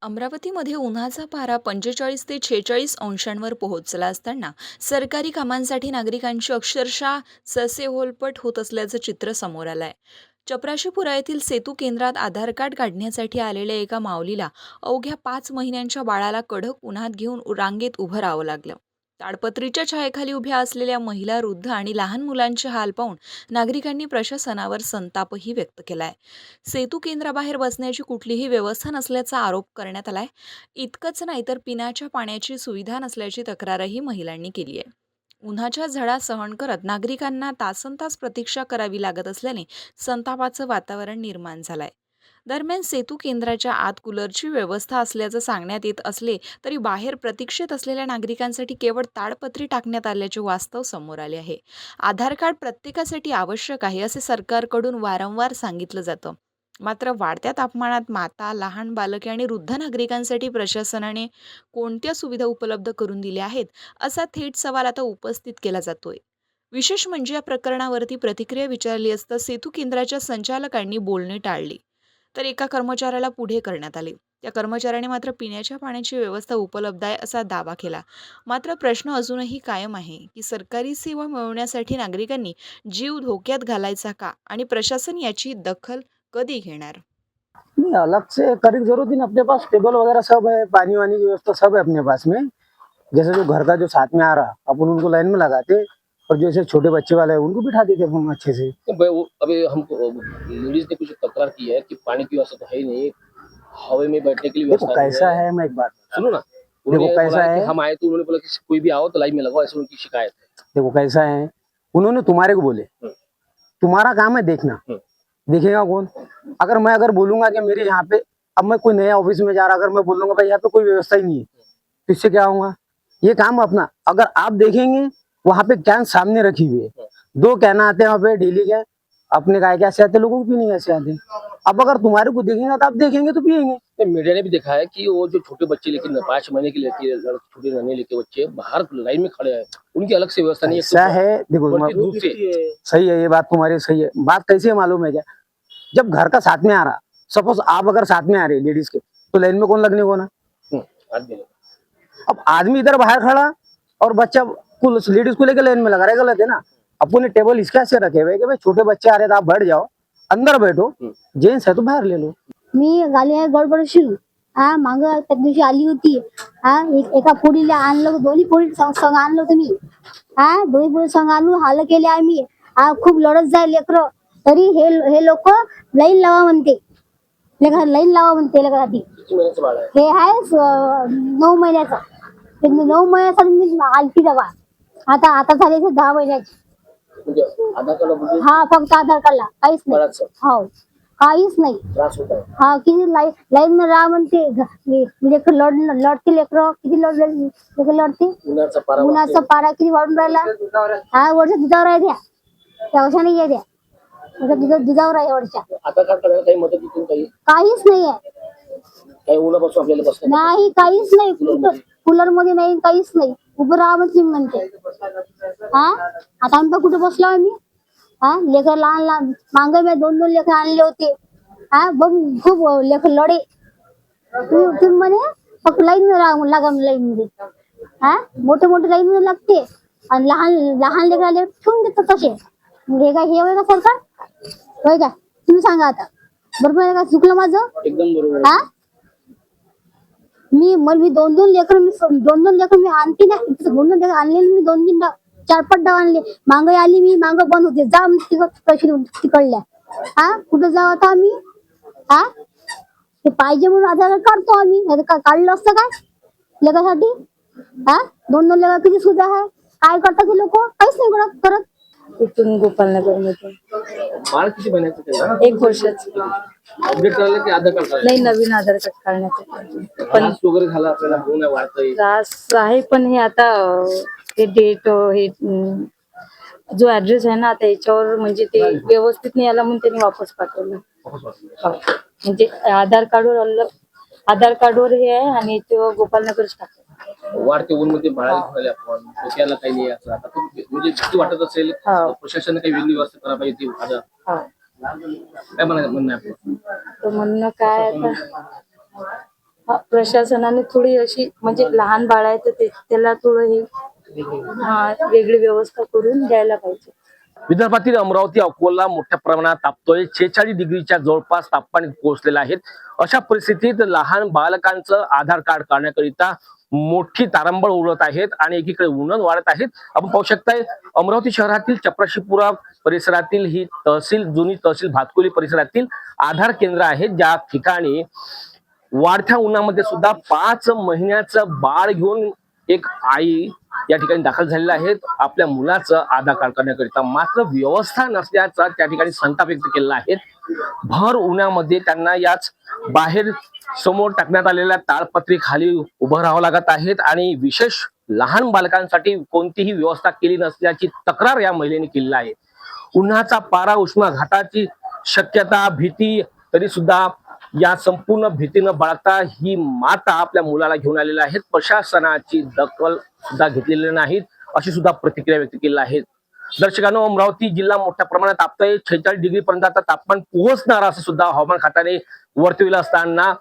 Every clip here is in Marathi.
अमरावतीमध्ये उन्हाचा पारा 45 ते 46 अंशांवर पोहोचला असताना सरकारी कामांसाठी नागरिकांची अक्षरशः ससेहोलपट होत असल्याचं चित्र समोर आलंय. चपराशीपुरा येथील सेतू केंद्रात आधार कार्ड काढण्यासाठी आलेल्या एका माऊलीला अवघ्या 5 महिन्यांच्या बाळाला कडक उन्हात घेऊन रांगेत उभं राहावं लागलं. ताडपत्रीच्या छायेखाली उभ्या असलेल्या महिला, वृद्ध आणि लहान मुलांचे हाल पाहून नागरिकांनी प्रशासनावर संतापही व्यक्त केलाय. सेतू केंद्राबाहेर बसण्याची कुठलीही व्यवस्था नसल्याचा आरोप करण्यात आलाय. इतकंच नाही तर पिण्याच्या पाण्याची सुविधा नसल्याची तक्रारही महिलांनी केली आहे. उन्हाच्या झळा सहन करत नागरिकांना तासनतास प्रतीक्षा करावी लागत असल्याने संतापाचं वातावरण निर्माण झालंय. दरम्यान सेतू केंद्राच्या आत कूलरची व्यवस्था असल्याचं सांगण्यात येत असले तरी बाहेर प्रतीक्षेत असलेल्या नागरिकांसाठी केवळ ताडपत्री टाकण्यात आल्याचे वास्तव समोर आले आहे. आधार कार्ड प्रत्येकासाठी आवश्यक आहे असे सरकारकडून वारंवार सांगितलं जातं. मात्र वाढत्या तापमानात माता, लहान बालके आणि वृद्ध नागरिकांसाठी प्रशासनाने कोणत्या सुविधा उपलब्ध करून दिल्या आहेत असा थेट सवाल आता उपस्थित केला जातोय. विशेष म्हणजे या प्रकरणावरती प्रतिक्रिया विचारली असता सेतू केंद्राच्या संचालकांनी बोलणे टाळले, तर एका कर्मचाऱ्याला पुढे करण्यात आले. त्या कर्मचाऱ्याने मात्र पिण्याच्या पाण्याची व्यवस्था उपलब्ध आहे असा दावा केला. मात्र प्रश्न अजूनही कायम आहे की सरकारी सेवा मिळवण्यासाठी नागरिकांनी जीव धोक्यात घालायचा का आणि प्रशासन याची दखल कधी घेणार? नहीं, अलग से करने की जरूरत ही नहीं। अपने पास टेबल वगैरह सब है, पानी वानी की व्यवस्था सब है अपने पास में। जैसे जो घर का जो साथ में आ रहा, अपन उनको लाइन में लगाते, और जैसे छोटे बच्चे वाले हैं उनको बिठा देते हम अच्छे से। तो भाई वो अभी हमको लेडीज ने कुछ तकरार की है कि पानी की व्यवस्था तो है ही नहीं, हवा में बैठने के लिए देखो व्यवस्था नहीं कैसा है, मैं एक बात सुनो ना। देखो उन्होंने कैसा बोला कि है, हम आए तो उन्होंने बोला कि कोई भी आओ तो लाइन में लगाओ, ऐसे उनकी शिकायत है। देखो कैसा है, उन्होंने तुम्हारे को बोले, तुम्हारा काम है देखना, देखेगा कौन? अगर बोलूंगा कि मेरे यहाँ पे, अब मैं कोई नया ऑफिस में जा रहा, अगर मैं बोलूंगा भाई यहाँ पे कोई व्यवस्था ही नहीं है, तो इससे क्या होगा? ये काम अपना, अगर आप देखेंगे वहां पे कैन सामने रखी हुई है, 2 कैन आते हैं वहाँ पे डेली के, अपने गाय कैसे आते, लोगों को पीने कैसे आते। अब अगर तुम्हारे को देखेंगे तो आप देखेंगे तो पियेंगे। तो मीडिया ने भी दिखा है कि वो जो छोटे बच्चे लेकिन 5 महीने के लिए छोटे रहने लेके बच्चे बाहर लाइन में खड़े हैं, उनकी अलग से व्यवस्था नहीं ऐसा है, देखो बढ़ती धूप से सही है, ये बात तुम्हारी सही है। बात कैसे है मालूम है क्या? जब घर का साथ में आ रहा, सपोज आप अगर साथ में आ रहे लेडीज के, तो लाइन में कौन लगने को ना? आदमी लोग। अब आदमी इधर बाहर खड़ा और बच्चा लेडीज को लेकर लाइन में लगा रहे, गलत है ना। अपने टेबल इसके ऐसे रखे हुए कि भाई छोटे बच्चे आ रहे तो आप बैठ जाओ, अंदर बैठो, जेंट्स है तो बाहर ले लो। मी गाली आहे गडबडशी माग त्या दिवशी आली होती एका पोरीला आणलं, दोन्ही पोरी संग आणलं होतं मी दोन्ही पोरी संग आणून हाल केले आम्ही खूप लढत जाय लेकर, तरी हे लोक लाईन लावा म्हणते, लाईन लावा म्हणते लेकरासाठी। किती महिन्याचं बाळ आहे? हे आहे 9 महिन्याचं, 9 महिन्याचा मी आलती तेव्हा, आता झाले 10 महिन्याची। म्हणजे आधार कार्ड म्हणजे हा फक्त आधार कार्डला, काहीच नाही। बाळाचं हो काहीच नाही। त्रास होत आहे। हा किती लाईन में राहा म्हणते, लेकर लढते लेकर, किती लढते। उन्हाचा पारा किती वाढून राहिला, वरच्या दुधावर आहे त्या अशा नाही आहे, त्या दुधावर आहे वरच्या। आधार कार्ड काढायला काही मदत इथून काहीच नाही आहे, काही उन्हापासून आपल्याला बसणं नाही काहीच नाही, कूलर मध्ये नाही, काहीच नाही, उभं राहा म्हणते। आता आम्ही कुठे बसलो आम्ही, लेकर लहान मांग मी 2 लेकर आणले होते, बघ खूप लेकर लढे, तुम्ही म्हणे फक्त लाईन लागा लाईन मध्ये, मोठे लाईन मध्ये लागते आणि लहान लेकर ठेवून देतात तसे। हे काय हे होय का सरकार, होय का? तुम्ही सांगा आता, बरोबर आहे का? चुकलं माझं? एकदम बरोबर। मी 2 लेकर मी आणते ना, 2 लेकर आणले मी, 2-3 4-5 डाव आणले, मांग आली मी, मांग बंद होते, जा कशी तिकडल्या, कुठं जाऊ आता आम्ही? ते पाहिजे म्हणून आधार कार्ड काढतो आम्ही, नाही तर काढलं असतं काय लेकरासाठी? 2 लेकर किती सुद्धा आहे, काय करतात ते लोक? काहीच नाही करत। इथून गोपालनगर मधून। बाळ किती महिन्याचं? 1 वर्षाचं। अपडेट करायला की आधार कार्ड नाही, नवीन आधार कार्ड काढण्यासाठी त्रास वगैरे झाला आपल्याला, होऊन वाढतंय त्रास आहे, पण हे आता हे डेट, हे जो ऍड्रेस आहे ना, आता याच्यावर म्हणजे ते व्यवस्थित नाही आला म्हणून त्यांनी वापस पाठवलं। हो. म्हणजे आधार कार्डवर हे आहे आणि ते गोपालनगरच टाकलं। वाढते ऊन मध्ये बाळाला ठेवले आपण, डोक्याला काही नाही असं, आता म्हणजे किती वाटत असेल प्रशासनाने काही वेगळी व्यवस्था करायला पाहिजे ती आधार काय म्हणणं आहे आपलं? तर म्हणणं काय आता प्रशासनाने थोडी अशी म्हणजे लहान बाळ आहे तर त्याला थोडं हे वेगळी व्यवस्था करून द्यायला पाहिजे. विदर्भातील अमरावती अकोला मोठ्या प्रमाणात तापतोय. 46 डिग्रीच्या जवळपास तापमान पोहोचलेलं आहे. अशा परिस्थितीत लहान बालकांचं आधार कार्ड काढण्याकरिता मोठी तारंबळ उडत आहेत आणि एकीकडे उन्हाळ वाढत आहेत. आपण पाहू शकताय अमरावती शहरातील चपराशीपुरा परिसरातील ही जुनी तहसील भातकुली परिसरातील आधार केंद्र आहेत, ज्या ठिकाणी वाढत्या उन्हामध्ये सुद्धा 5 महिन्याचं बाळ घेऊन एक आई या ठिकाणी दाखल झालेल्या आहेत आपल्या मुलाचं आधार कार्ड करण्याकरिता. मात्र व्यवस्था नसल्याचा त्या ठिकाणी संताप व्यक्त केलेला आहे. भर उन्हामध्ये त्यांना याच बाहेर समोर टाकण्यात आलेल्या ताडपत्री खाली उभं राहावं लागत आहेत आणि विशेष लहान बालकांसाठी कोणतीही व्यवस्था केली नसल्याची तक्रार या महिलेने केलेली आहे. उन्हाचा पारा उष्माघाताची शक्यता भीती तरी सुद्धा या संपूर्ण भीतीनं बाळगता ही माता आपल्या मुलाला घेऊन आलेल्या आहेत. प्रशासनाची दखल सुद्धा घेतलेली नाहीत अशी सुद्धा प्रतिक्रिया व्यक्त केली आहे. दर्शकांनो, अमरावती जिल्हा मोठ्या प्रमाणात तापतोय. 46 डिग्री पर्यंत आता तापमान पोहोचणार असं सुद्धा हवामान खात्याने वर्तविलं असताना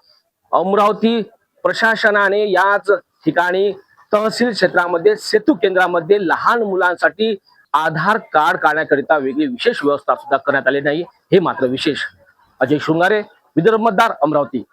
अमरावती प्रशासनाने याच ठिकाणी तहसील क्षेत्रामध्ये सेतू केंद्रामध्ये लहान मुलांसाठी आधार कार्ड काढण्याकरिता वेगळी विशेष व्यवस्था सुद्धा करण्यात आली नाही. हे मात्र विशेष. अजय शृंगारे, विदर्भ मतदार, अमरावती.